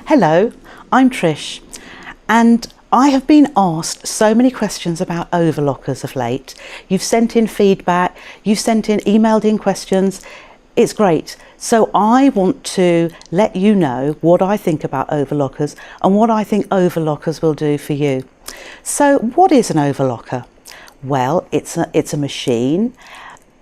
Hello, I'm Trish, and I have been asked so many questions about overlockers of late. You've sent in feedback, you've emailed in questions. It's great. So I want to let you know what I think about overlockers and what I think overlockers will do for you. So what is an overlocker? Well, it's a machine.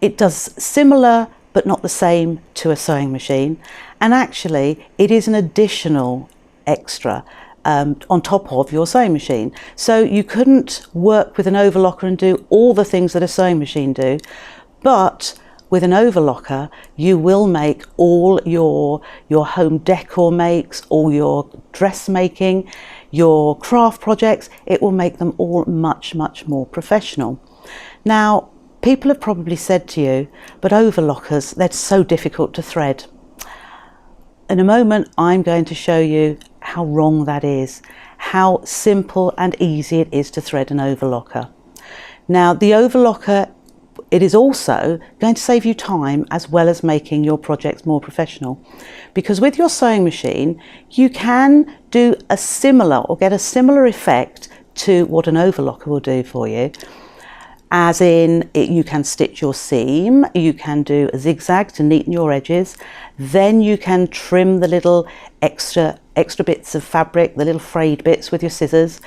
It does similar but not the same to a sewing machine, and actually it is an additional extra on top of your sewing machine. So you couldn't work with an overlocker and do all the things that a sewing machine do, but with an overlocker you will make all your home decor makes, all your dressmaking, your craft projects. It will make them all much more professional. Now, people have probably said to you, but overlockers, they're so difficult to thread. In a moment, I'm going to show you how wrong that is, how simple and easy it is to thread an overlocker. Now, the overlocker, it is also going to save you time as well as making your projects more professional. Because with your sewing machine, you can do a similar or get a similar effect to what an overlocker will do for you. As in, you can stitch your seam, you can do a zigzag to neaten your edges, then you can trim the little extra bits of fabric, the little frayed bits with your scissors.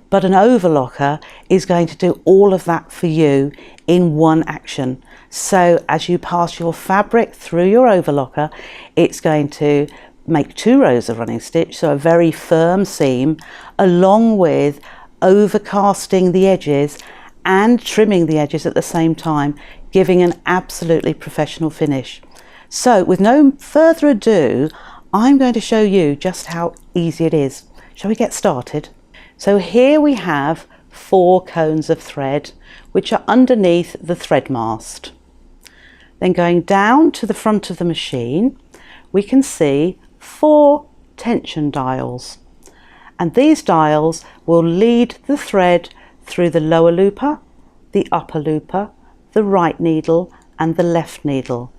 But an overlocker is going to do all of that for you in one action. So as you pass your fabric through your overlocker, it's going to make 2 rows of running stitch, so a very firm seam, along with overcasting the edges and trimming the edges at the same time, giving an absolutely professional finish. So with no further ado, I'm going to show you just how easy it is. Shall we get started? So here we have 4 cones of thread which are underneath the thread mast. Then going down to the front of the machine, we can see 4 tension dials, and these dials will lead the thread through the lower looper, the upper looper, the right needle and the left needle,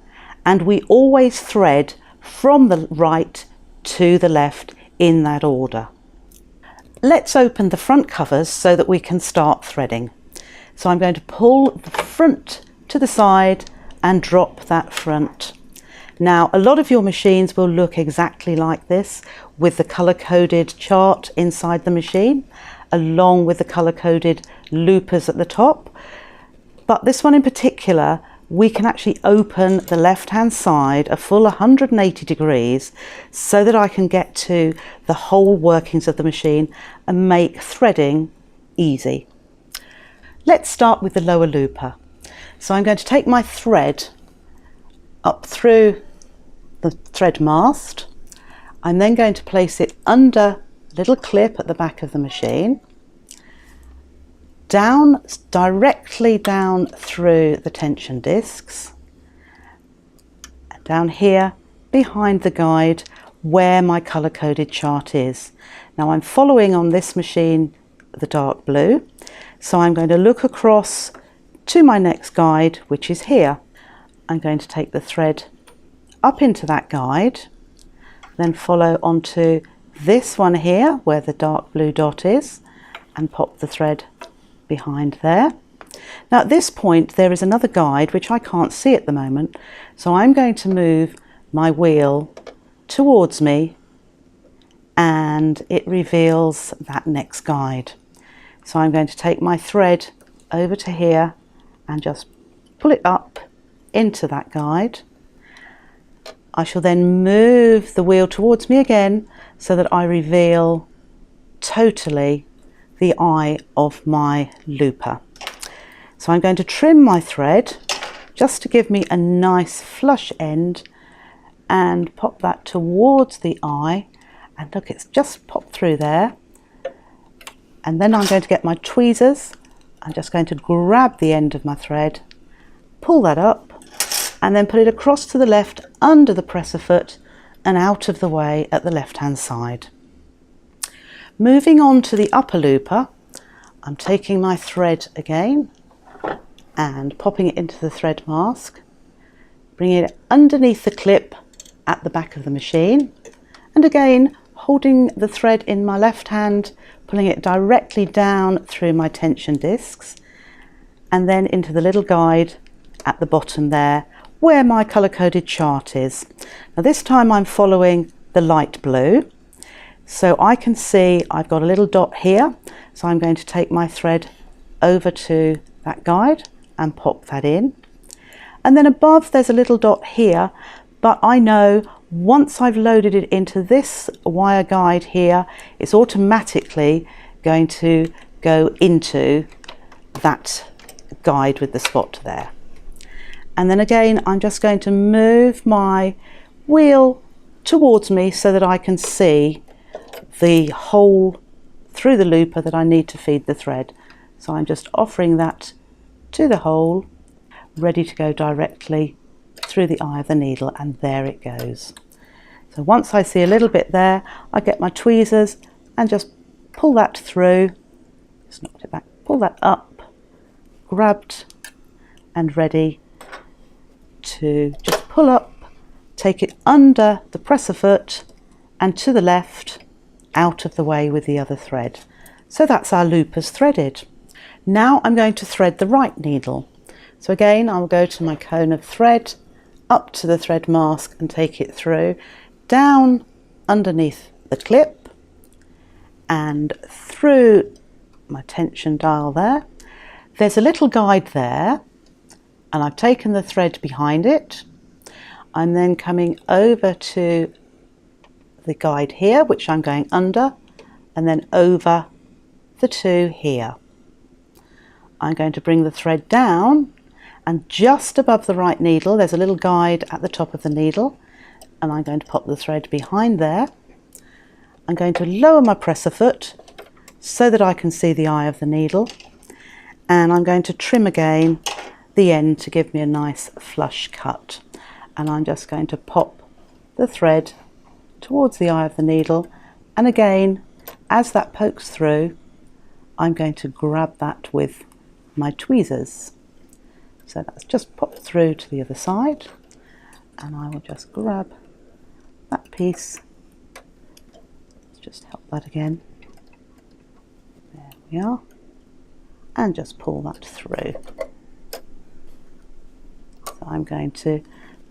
and we always thread from the right to the left in that order. Let's open the front covers so that we can start threading. So I'm going to pull the front to the side and drop that front. Now, a lot of your machines will look exactly like this, with the color-coded chart inside the machine, along with the color-coded loopers at the top. But this one in particular, we can actually open the left-hand side a full 180 degrees so that I can get to the whole workings of the machine and make threading easy. Let's start with the lower looper. So I'm going to take my thread up through the thread mast. I'm then going to place it under a little clip at the back of the machine, directly down through the tension discs, and down here behind the guide where my color-coded chart is. Now I'm following on this machine the dark blue, so I'm going to look across to my next guide, which is here. I'm going to take the thread up into that guide, then follow onto this one here where the dark blue dot is, and pop the thread behind there. Now at this point there is another guide which I can't see at the moment, so I'm going to move my wheel towards me and it reveals that next guide. So I'm going to take my thread over to here and just pull it up into that guide. I shall then move the wheel towards me again so that I reveal totally the eye of my looper. So I'm going to trim my thread just to give me a nice flush end and pop that towards the eye, and look, it's just popped through there. And then I'm going to get my tweezers. I'm just going to grab the end of my thread, pull that up, and then put it across to the left under the presser foot and out of the way at the left hand side. Moving on to the upper looper, I'm taking my thread again and popping it into the thread mask, bringing it underneath the clip at the back of the machine, and again holding the thread in my left hand, pulling it directly down through my tension discs and then into the little guide at the bottom there where my colour-coded chart is. Now this time I'm following the light blue, so I can see I've got a little dot here, so I'm going to take my thread over to that guide and pop that in. And then above there's a little dot here, but I know once I've loaded it into this wire guide here, it's automatically going to go into that guide with the spot there. And then again, I'm just going to move my wheel towards me so that I can see the hole through the looper that I need to feed the thread. So I'm just offering that to the hole, ready to go directly through the eye of the needle, and there it goes. So once I see a little bit there, I get my tweezers and just pull that through, just knocked it back, pull that up, grabbed and ready to just pull up, take it under the presser foot and to the left, out of the way with the other thread. So that's our loopers threaded. Now I'm going to thread the right needle. So again, I'll go to my cone of thread, up to the thread mask and take it through, down underneath the clip and through my tension dial there. There's a little guide there and I've taken the thread behind it. I'm then coming over to the guide here, which I'm going under, and then over the two here. I'm going to bring the thread down, and just above the right needle there's a little guide at the top of the needle, and I'm going to pop the thread behind there. I'm going to lower my presser foot so that I can see the eye of the needle, and I'm going to trim again the end to give me a nice flush cut. And I'm just going to pop the thread towards the eye of the needle, and again, as that pokes through, I'm going to grab that with my tweezers. So that's just popped through to the other side, and I will just grab that piece. Let's just help that again. There we are, and just pull that through. So I'm going to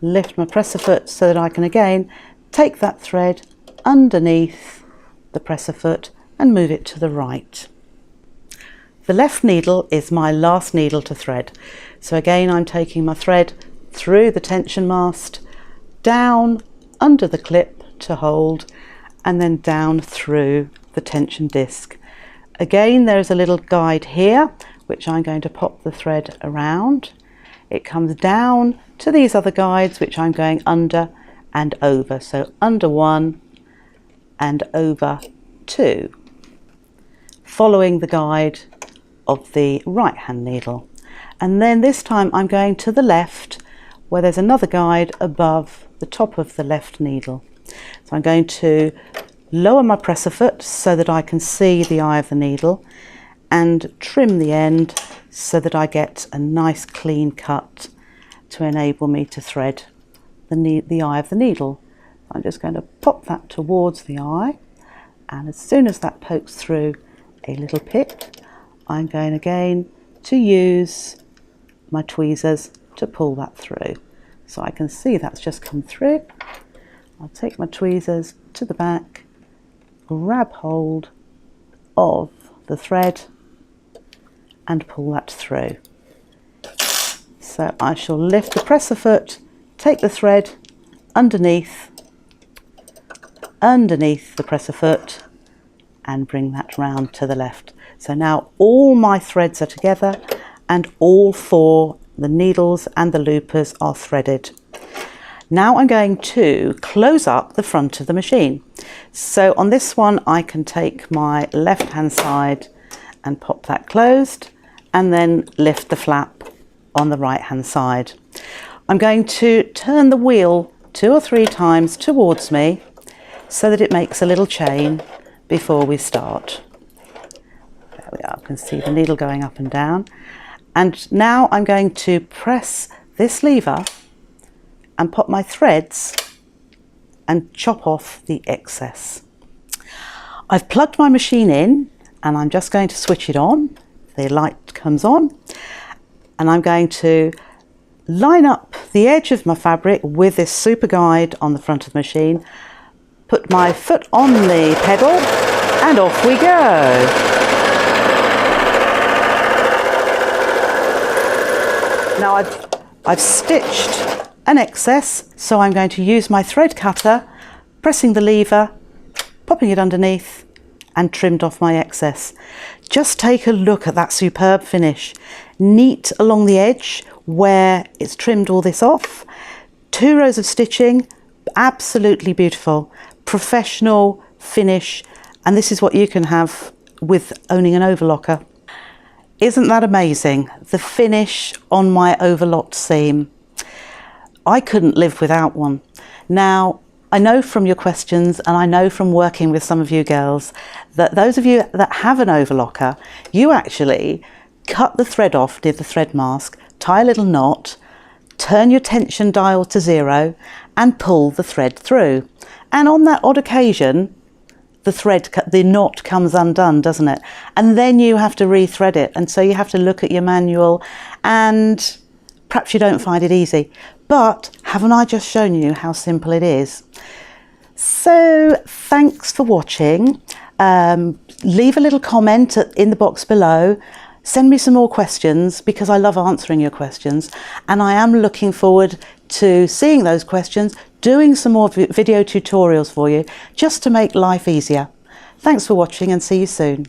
lift my presser foot so that I can again take that thread underneath the presser foot and move it to the right. The left needle is my last needle to thread. So again, I'm taking my thread through the tension mast, down under the clip to hold, and then down through the tension disc. Again, there is a little guide here, which I'm going to pop the thread around. It comes down to these other guides, which I'm going under and over. So under one and over two, following the guide of the right hand needle. And then this time I'm going to the left, where there's another guide above the top of the left needle. So I'm going to lower my presser foot so that I can see the eye of the needle, and trim the end so that I get a nice clean cut to enable me to thread the eye of the needle. I'm just going to pop that towards the eye, and as soon as that pokes through a little pit, I'm going again to use my tweezers to pull that through. So I can see that's just come through. I'll take my tweezers to the back, grab hold of the thread and pull that through. So I shall lift the presser foot, take the thread underneath the presser foot and bring that round to the left. So now all my threads are together and all four, the needles and the loopers, are threaded. Now I'm going to close up the front of the machine. So on this one I can take my left hand side and pop that closed, and then lift the flap on the right hand side. I'm going to turn the wheel 2 or 3 times towards me so that it makes a little chain before we start. There we are, I can see the needle going up and down. And now I'm going to press this lever and pop my threads and chop off the excess. I've plugged my machine in and I'm just going to switch it on. The light comes on and I'm going to line up the edge of my fabric with this super guide on the front of the machine, put my foot on the pedal and off we go. Now I've stitched an excess, so I'm going to use my thread cutter, pressing the lever, popping it underneath and trimmed off my excess. Just take a look at that superb finish. Neat along the edge where it's trimmed all this off. 2 rows of stitching, absolutely beautiful. Professional finish, and this is what you can have with owning an overlocker. Isn't that amazing? The finish on my overlocked seam. I couldn't live without one. Now, I know from your questions and I know from working with some of you girls that those of you that have an overlocker, you actually cut the thread off near the thread mask, tie a little knot, turn your tension dial to 0 and pull the thread through. And on that odd occasion, the knot comes undone, doesn't it? And then you have to rethread it. And so you have to look at your manual and perhaps you don't find it easy. But haven't I just shown you how simple it is? So thanks for watching. Leave a little comment in the box below. Send me some more questions because I love answering your questions. And I am looking forward to seeing those questions, doing some more video tutorials for you, just to make life easier. Thanks for watching and see you soon.